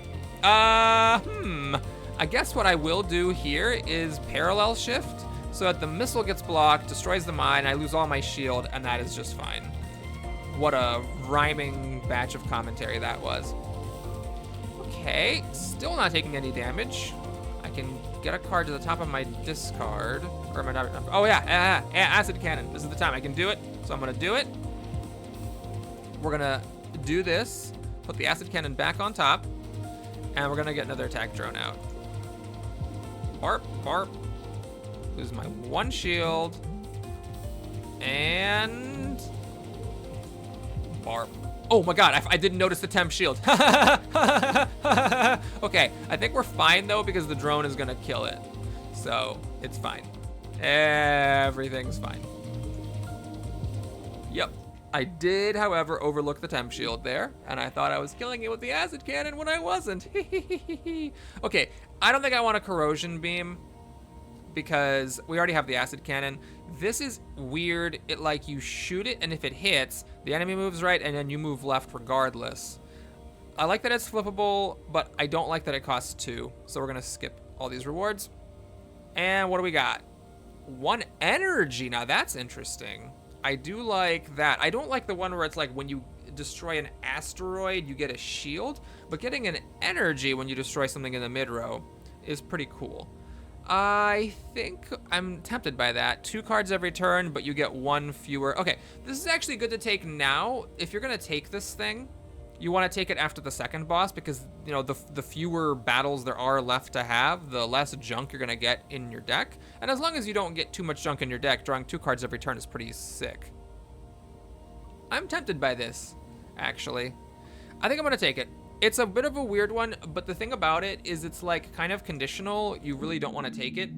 I guess what I will do here is parallel shift so that the missile gets blocked, destroys the mine, I lose all my shield, and that is just fine. What a rhyming batch of commentary that was. Okay, still not taking any damage. I can get a card to the top of my discard. Or am I not? Oh yeah, acid cannon. This is the time I can do it, so I'm gonna do it. We're gonna do this, put the acid cannon back on top, and we're gonna get another attack drone out. Barp, barp. Lose my 1 shield. And barp. Oh my God, I didn't notice the temp shield. Okay, I think we're fine though because the drone is gonna kill it. So it's fine. Everything's fine. Yep. I did, however, overlook the temp shield there, and I thought I was killing it with the acid cannon when I wasn't. Okay, I don't think I want a corrosion beam because we already have the acid cannon. This is weird. It like you shoot it, and if it hits, the enemy moves right, and then you move left regardless. I like that it's flippable, but I don't like that it costs 2. So we're gonna skip all these rewards. And what do we got? 1 energy. Now that's interesting. I do like that. I don't like the one where it's like when you destroy an asteroid, you get a shield, but getting an energy when you destroy something in the mid row is pretty cool. I think I'm tempted by that. 2 cards every turn, but you get 1 fewer. Okay, this is actually good to take now. If you're gonna take this thing, you want to take it after the second boss because, you know, the fewer battles there are left to have, the less junk you're going to get in your deck. And as long as you don't get too much junk in your deck, drawing 2 cards every turn is pretty sick. I'm tempted by this, actually. I think I'm going to take it. It's a bit of a weird one, but the thing about it is it's like kind of conditional. You really don't want to take it,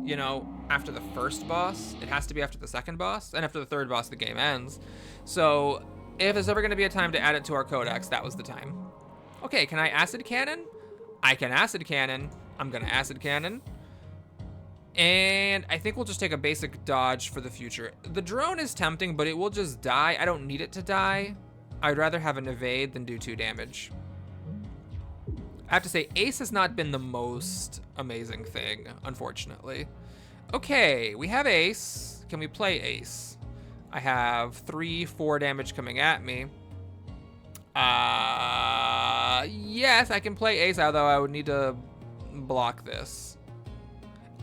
you know, after the first boss. It has to be after the second boss, and after the third boss, the game ends. So if there's ever going to be a time to add it to our codex, that was the time. Okay, can I acid cannon? I can acid cannon. I'm going to acid cannon. And I think we'll just take a basic dodge for the future. The drone is tempting, but it will just die. I don't need it to die. I'd rather have an evade than do 2 damage. I have to say, Ace has not been the most amazing thing, unfortunately. Okay, we have Ace. Can we play Ace? I have 3-4 damage coming at me. Yes, I can play Ace, although I would need to block this.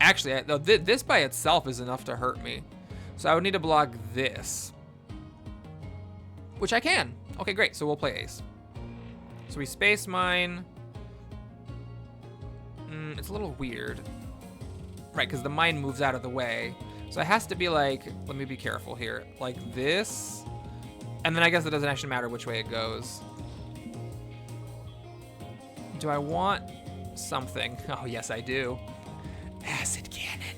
Actually, this by itself is enough to hurt me. So I would need to block this. Which I can. Okay, great, so we'll play Ace. So we space mine. It's a little weird. Right, because the mine moves out of the way. So it has to be like, let me be careful here, like this. And then I guess it doesn't actually matter which way it goes. Do I want something? Oh, yes, I do. Acid cannon.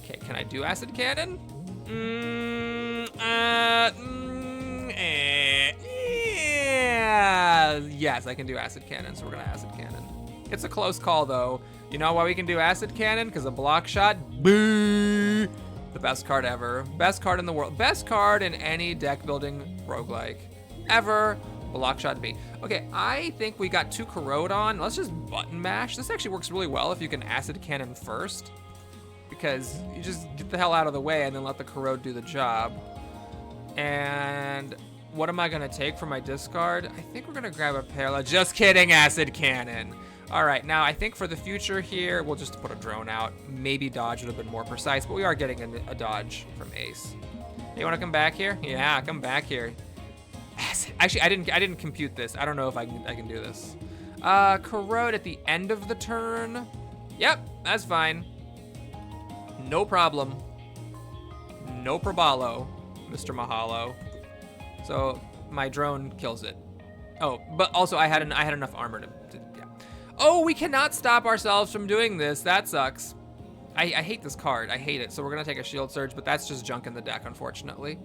Okay, can I do acid cannon? Yeah. Yes, I can do acid cannon, so we're gonna acid cannon. It's a close call, though. You know why we can do acid cannon? Because a block shot, boo! The best card ever. Best card in the world. Best card in any deck building roguelike ever. Block shot B. Okay, I think we got 2 corrode on. Let's just button mash. This actually works really well if you can acid cannon first, because you just get the hell out of the way and then let the corrode do the job. And what am I gonna take for my discard? I think we're gonna grab a parallel. Just kidding, acid cannon. All right, now I think for the future here, we'll just put a drone out. Maybe dodge would have been more precise, but we are getting a dodge from Ace. You wanna come back here? Yeah, come back here. Acid. Actually, I didn't compute this. I don't know if I can do this. Corrode at the end of the turn. Yep, that's fine. No problem. No probalo, Mr. Mahalo. So my drone kills it. Oh, but also I had enough armor to yeah. Oh, we cannot stop ourselves from doing this. That sucks. I hate this card. I hate it. So we're gonna take a shield surge, but that's just junk in the deck, unfortunately.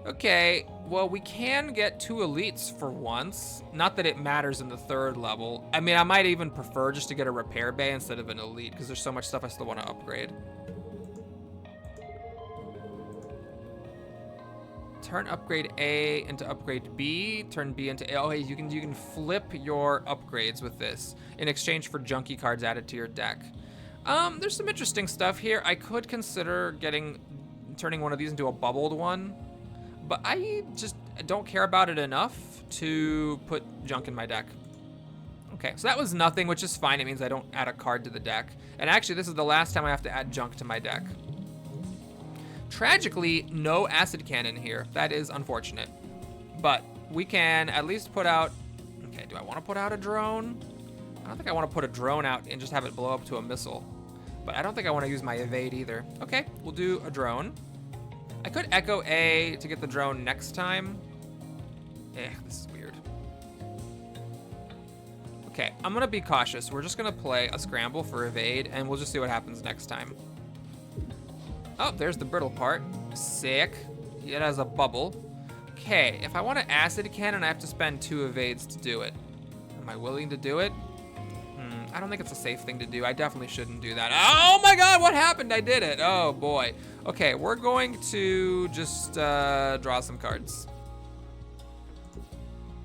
Okay, well, we can get 2 elites for once. Not that it matters in the 3rd level. I mean, I might even prefer just to get a repair bay instead of an elite, because there's so much stuff I still want to upgrade. Turn upgrade A into upgrade B. Turn B into A. Oh, hey, you can flip your upgrades with this in exchange for junky cards added to your deck. There's some interesting stuff here. I could consider turning one of these into a bubbled one, but I just don't care about it enough to put junk in my deck. Okay, so that was nothing, which is fine. It means I don't add a card to the deck. And actually, this is the last time I have to add junk to my deck. Tragically, no acid cannon here. That is unfortunate. But we can at least put out... Okay, do I want to put out a drone? I don't think I want to put a drone out and just have it blow up to a missile. But I don't think I want to use my evade either. Okay, we'll do a drone. I could echo A to get the drone next time. This is weird. Okay, I'm gonna be cautious. We're just gonna play a scramble for evade, and we'll just see what happens next time. Oh, there's the brittle part. Sick. It has a bubble. Okay, if I want to acid cannon, I have to spend 2 evades to do it. Am I willing to do it? I don't think it's a safe thing to do. I definitely shouldn't do that. Oh my god, what happened? I did it. Oh boy. Okay, we're going to just draw some cards.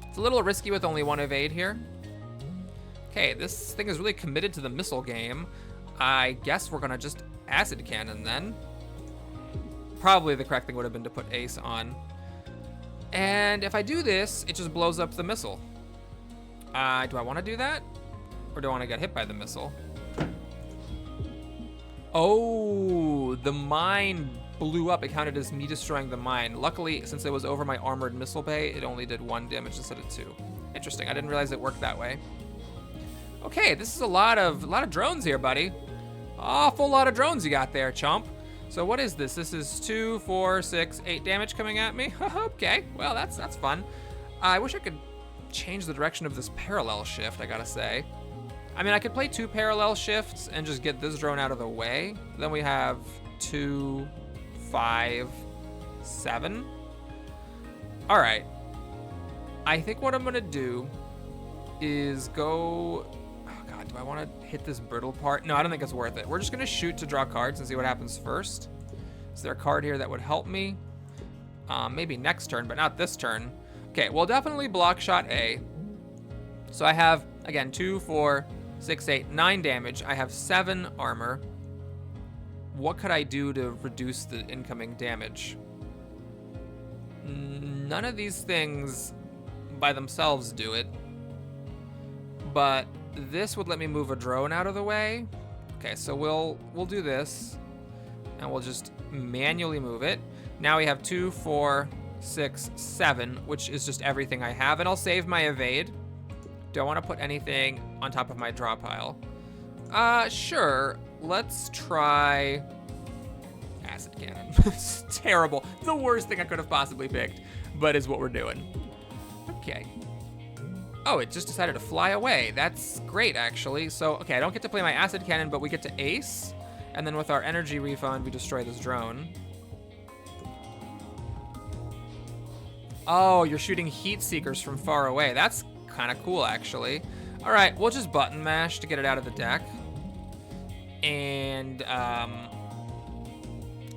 It's a little risky with only 1 evade here. Okay, this thing is really committed to the missile game. I guess we're gonna just acid cannon then. Probably the correct thing would have been to put ace on. And if I do this, it just blows up the missile. Do I want to do that? Or do I want to get hit by the missile? Oh, the mine blew up. It counted as me destroying the mine. Luckily, since it was over my armored missile bay, it only did 1 damage instead of 2. Interesting. I didn't realize it worked that way. Okay, this is a lot of drones here, buddy. Awful lot of drones you got there, chomp. So what is this? This is 2, 4, 6, 8 damage coming at me. Okay, well that's fun. I wish I could change the direction of this parallel shift, I gotta say. I mean, I could play 2 parallel shifts and just get this drone out of the way. Then we have 2, 5, 7. All right. I think what I'm gonna do is go... Oh god, do I want to hit this brittle part? No, I don't think it's worth it. We're just gonna shoot to draw cards and see what happens first. Is there a card here that would help me? Maybe next turn, but not this turn. Okay, well, definitely block shot A. So I have, again, 2, 4, 6, 8, 9 damage. I have 7 armor. What could I do to reduce the incoming damage? None of these things by themselves do it. But this would let me move a drone out of the way. Okay, so we'll do this. And we'll just manually move it. Now we have 2, 4, 6, 7, which is just everything I have. And I'll save my evade. Do I want to put anything on top of my draw pile? Sure. Let's try acid cannon. It's terrible. The worst thing I could have possibly picked, but is what we're doing. Okay. Oh, it just decided to fly away. That's great, actually. So, okay, I don't get to play my acid cannon, but we get to ace. And then with our energy refund, we destroy this drone. Oh, you're shooting heat seekers from far away. That's kind of cool, actually. All right, we'll just button mash to get it out of the deck. And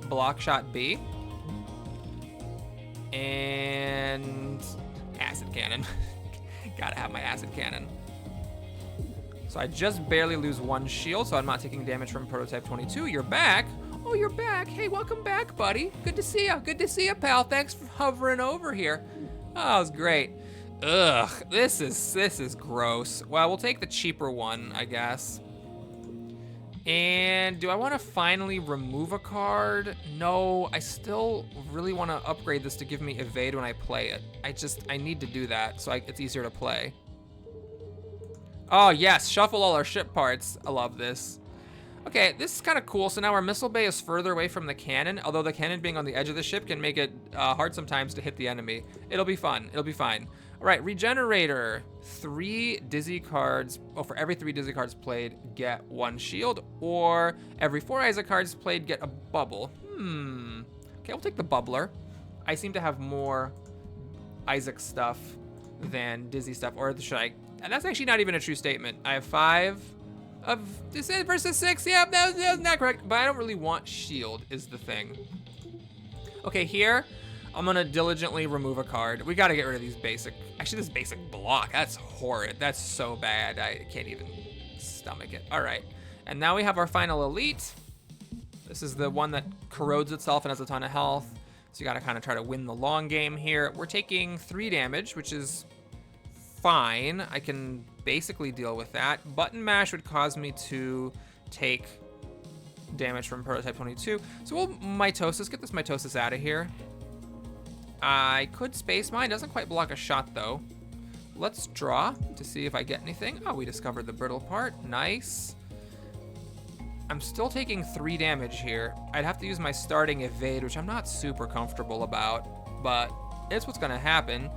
block shot B. And acid cannon. Gotta have my acid cannon. So I just barely lose 1 shield, so I'm not taking damage from Prototype 22. You're back. Oh, you're back. Hey, welcome back, buddy. Good to see you. Good to see you, pal. Thanks for hovering over here. Oh, that was great. Ugh, this is gross. Well, we'll take the cheaper one, I guess. And do I want to finally remove a card? No, I still really want to upgrade this to give me evade when I play it. I need to do that so it's easier to play. Oh, yes, shuffle all our ship parts. I love this. Okay, this is kind of cool. So now our missile bay is further away from the cannon, although the cannon being on the edge of the ship can make it hard sometimes to hit the enemy. It'll be fun. It'll be fine. All right, regenerator. 3 dizzy cards. Oh, for every 3 dizzy cards played, get 1 shield. Or every 4 Isaac cards played, get a bubble. Okay, we'll take the bubbler. I seem to have more Isaac stuff than dizzy stuff. Or should I... And that's actually not even a true statement. I have 5 of this versus 6. Yeah, that was not correct. But I don't really want shield is the thing. Okay, here I'm gonna diligently remove a card. We gotta get rid of these basic. Actually, this basic block. That's horrid. That's so bad. I can't even stomach it. All right, and now we have our final elite. This is the one that corrodes itself and has a ton of health. So you gotta kind of try to win the long game here. We're taking 3 damage, which is fine. I can basically deal with that. Button mash would cause me to take damage from Prototype 22. So we'll mitosis, get this mitosis out of here. I could space mine, doesn't quite block a shot though. Let's draw to see if I get anything. Oh, we discovered the brittle part, nice. I'm still taking 3 damage here. I'd have to use my starting evade, which I'm not super comfortable about, but it's what's gonna happen.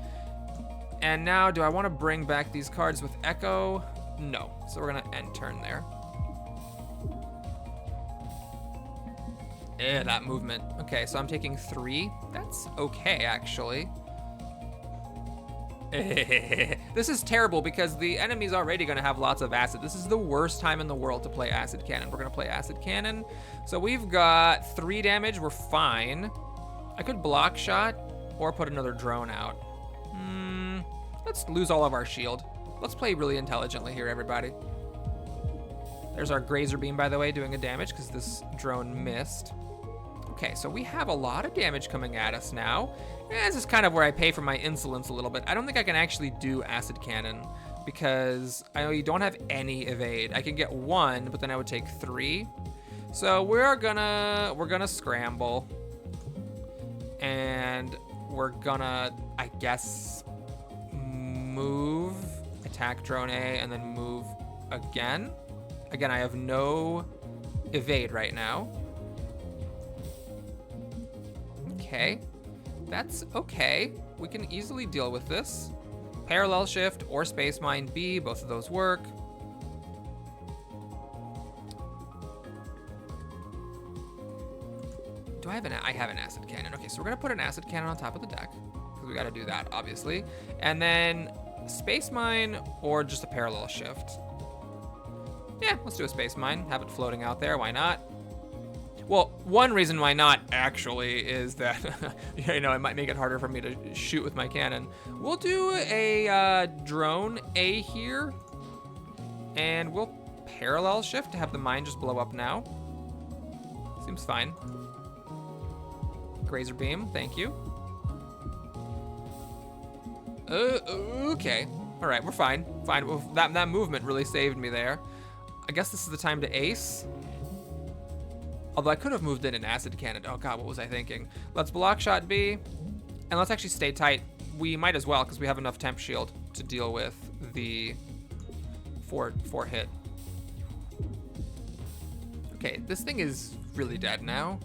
And now, do I want to bring back these cards with Echo? No. So we're going to end turn there. That movement. Okay, so I'm taking 3. That's okay, actually. This is terrible because the enemy's already going to have lots of acid. This is the worst time in the world to play acid cannon. We're going to play acid cannon. So we've got 3 damage. We're fine. I could block shot or put another drone out. Let's lose all of our shield. Let's play really intelligently here, everybody. There's our Grazer Beam, by the way, doing a damage because this drone missed. Okay, so we have a lot of damage coming at us now. This is kind of where I pay for my insolence a little bit. I don't think I can actually do acid cannon because I don't have any evade. I can get 1, but then I would take 3. So we're gonna scramble, and we're gonna, I guess, move, attack drone A, and then move again. Again, I have no evade right now. Okay, that's okay. We can easily deal with this. Parallel shift or space mine B, both of those work. Do I have I have an acid cannon. Okay, so we're gonna put an acid cannon on top of the deck because we gotta do that, obviously. And then space mine or just a parallel shift. Yeah, let's do a space mine. Have it floating out there, why not? Well, one reason why not, actually, is that, you know, it might make it harder for me to shoot with my cannon. We'll do a drone A here, and we'll parallel shift to have the mine just blow up now. Seems fine. Grazer Beam, thank you. Okay. All right, we're fine. Fine. Well, that movement really saved me there. I guess this is the time to ace. Although I could have moved in an acid cannon. Oh god, what was I thinking? Let's block shot B, and let's actually stay tight. We might as well, because we have enough temp shield to deal with the 4 hit. Okay, this thing is really dead now.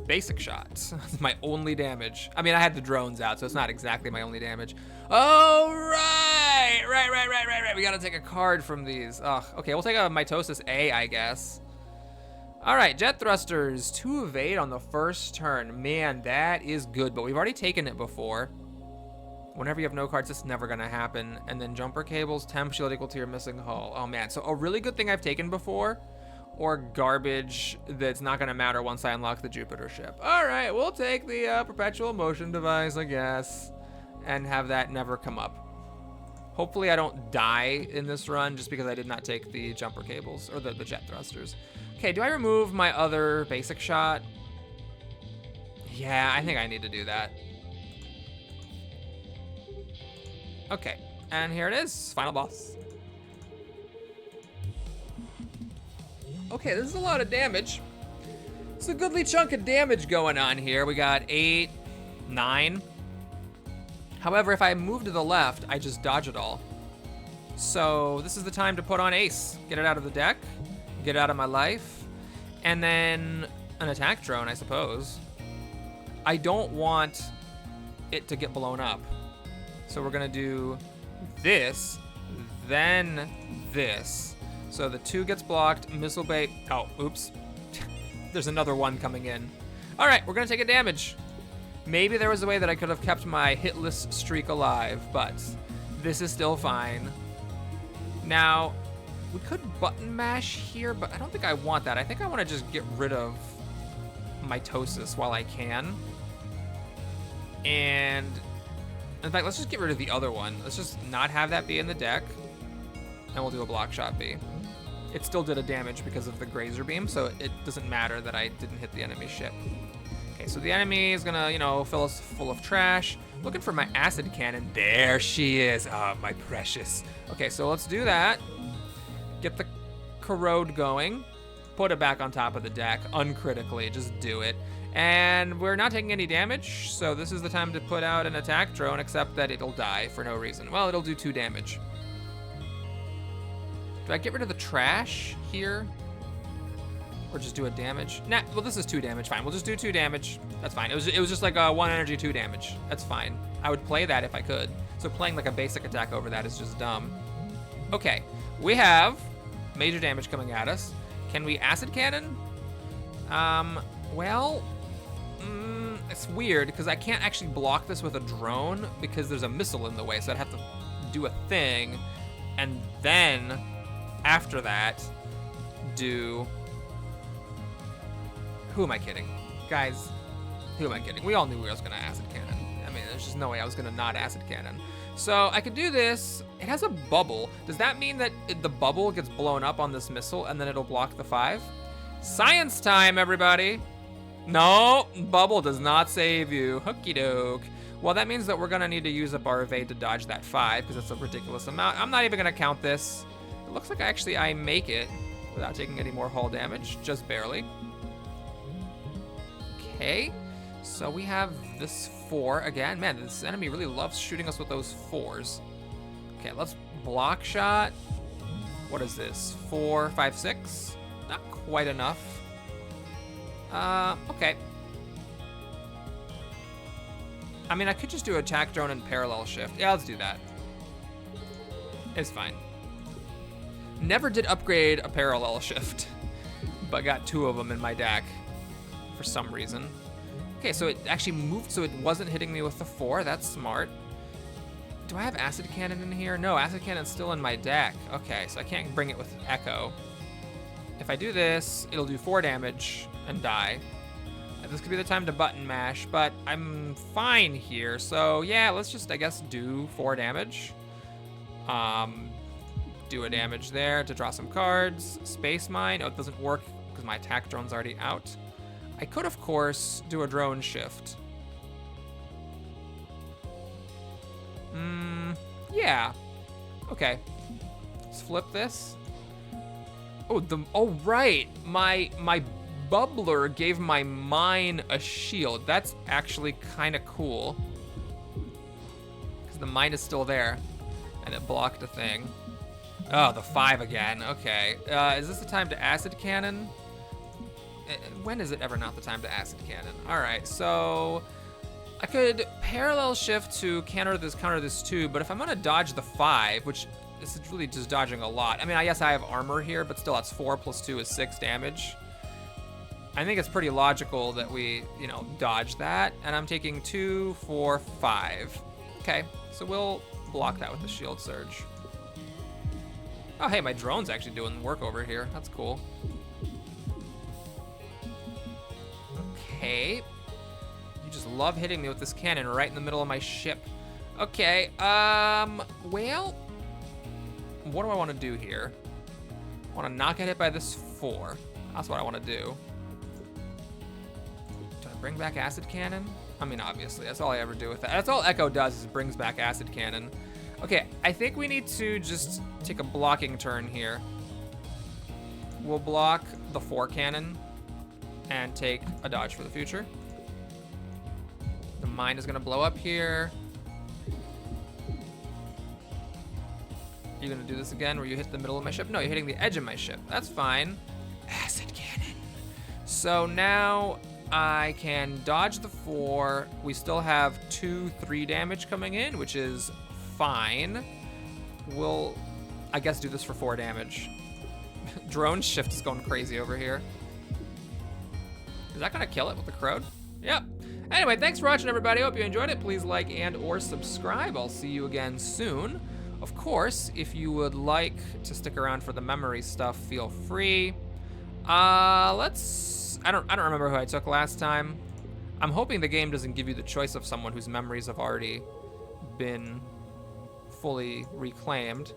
Basic shot. That's my only damage. I mean, I had the drones out, so it's not exactly my only damage. Oh, right! Right. We gotta take a card from these. Ugh. Okay, we'll take a Mitosis A, I guess. All right, jet thrusters, 2 evade on the first turn. Man, that is good, but we've already taken it before. Whenever you have no cards, it's never gonna happen. And then jumper cables, temp shield equal to your missing hull. Oh man, so a really good thing I've taken before, or garbage that's not gonna matter once I unlock the Jupiter ship. All right, we'll take the perpetual motion device, I guess, and have that never come up. Hopefully I don't die in this run just because I did not take the jumper cables, or the jet thrusters. Okay, do I remove my other basic shot? Yeah, I think I need to do that. Okay, and here it is, final boss. Okay, this is a lot of damage. It's a goodly chunk of damage going on here. We got 8, 9. However, if I move to the left, I just dodge it all. So this is the time to put on Ace. Get it out of the deck. Get it out of my life, and then an attack drone, I suppose. I don't want it to get blown up. So we're gonna do this, then this. So the 2 gets blocked, missile bait, oh, oops. There's another 1 coming in. All right, we're gonna take a damage. Maybe there was a way that I could have kept my hitless streak alive, but this is still fine. Now, we could button mash here, but I don't think I want that. I think I want to just get rid of Mitosis while I can. And in fact, let's just get rid of the other one. Let's just not have that be in the deck, and we'll do a block shot B. It still did a damage because of the Grazer Beam, so it doesn't matter that I didn't hit the enemy ship. Okay, so the enemy is gonna, you know, fill us full of trash. Looking for my acid cannon. There she is. Oh, my precious. Okay, so let's do that. Get the corrode going, put it back on top of the deck, uncritically, just do it. And we're not taking any damage, so this is the time to put out an attack drone, except that it'll die for no reason. Well, it'll do 2 damage. Do I get rid of the trash here? Or just do a damage? Nah, well, this is 2 damage, fine. We'll just do 2 damage. That's fine. It was just like a 1 energy, 2 damage. That's fine. I would play that if I could. So playing like a basic attack over that is just dumb. Okay, we have major damage coming at us. Can we acid cannon? Well, it's weird because I can't actually block this with a drone because there's a missile in the way, so I'd have to do a thing, and then after that, do... Who am I kidding? Guys, who am I kidding? We all knew I was gonna acid cannon. I mean, there's just no way I was gonna not acid cannon. So I could do this. It has a bubble. Does that mean that the bubble gets blown up on this missile and then it'll block the 5? Science time, everybody. No, bubble does not save you. Hooky doke. Well, that means that we're gonna need to use up our evade to dodge that 5 because it's a ridiculous amount. I'm not even gonna count this. It looks like I make it without taking any more hull damage, just barely. Okay, so we have this 4 again. Man, this enemy really loves shooting us with those 4s. Okay, let's block shot. What is this? 4, 5, 6? Not quite enough. Okay. I mean, I could just do attack drone and parallel shift. Yeah, let's do that. It's fine. Never did upgrade a parallel shift, but got 2 of them in my deck for some reason. Okay, so it actually moved so it wasn't hitting me with the 4. That's smart. Do I have acid cannon in here? No, acid cannon's still in my deck. Okay, so I can't bring it with echo. If I do this, it'll do 4 damage and die. This could be the time to button mash, but I'm fine here. So yeah, let's just, I guess, do 4 damage. Do a damage there to draw some cards. Space Mine. Oh, it doesn't work because my attack drone's already out. I could, of course, do a drone shift. Yeah. Okay. Let's flip this. Oh, right. My bubbler gave my mine a shield. That's actually kind of cool. Because the mine is still there. And it blocked a thing. Oh, the 5 again. Okay. Is this the time to acid cannon? When is it ever not the time to acid cannon? All right, so I could parallel shift to counter this too, but if I'm gonna dodge the 5, which is really just dodging a lot. I mean, I guess I have armor here, but still that's 4 plus 2 is 6 damage. I think it's pretty logical that we, dodge that, and I'm taking 2, 4, 5. Okay, so we'll block that with the shield surge. Oh, hey, my drone's actually doing work over here. That's cool. Okay. You just love hitting me with this cannon right in the middle of my ship. Okay, well, what do I want to do here? I want to not get hit by this 4. That's what I want to do. Do I bring back acid cannon? I mean, obviously, that's all I ever do with that. That's all Echo does is brings back acid cannon. Okay, I think we need to just take a blocking turn here. We'll block the 4 cannon and take a dodge for the future. The mine is gonna blow up here. You're gonna do this again where you hit the middle of my ship? No, you're hitting the edge of my ship. That's fine. Acid cannon. So now I can dodge the 4. We still have 2, 3 damage coming in, which is fine. We'll, I guess, do this for 4 damage. Drone shift is going crazy over here. Is that gonna kill it with the crowd? Yep. Anyway, thanks for watching, everybody. Hope you enjoyed it. Please like and or subscribe. I'll see you again soon. Of course, if you would like to stick around for the memory stuff, feel free. I don't remember who I took last time. I'm hoping the game doesn't give you the choice of someone whose memories have already been fully reclaimed.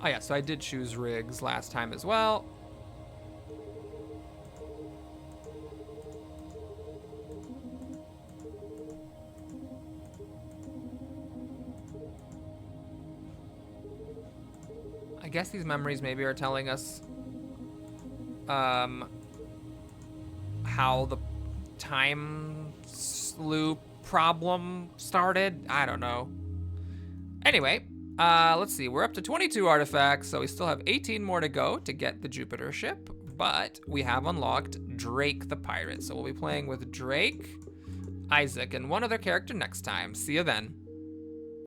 Oh yeah, so I did choose Riggs last time as well. I guess these memories maybe are telling us how the time loop problem started. I don't know. Anyway, let's see. We're up to 22 artifacts, so we still have 18 more to go to get the Jupiter ship, but we have unlocked Drake the Pirate. So we'll be playing with Drake Isaac, and one other character next time. See you then.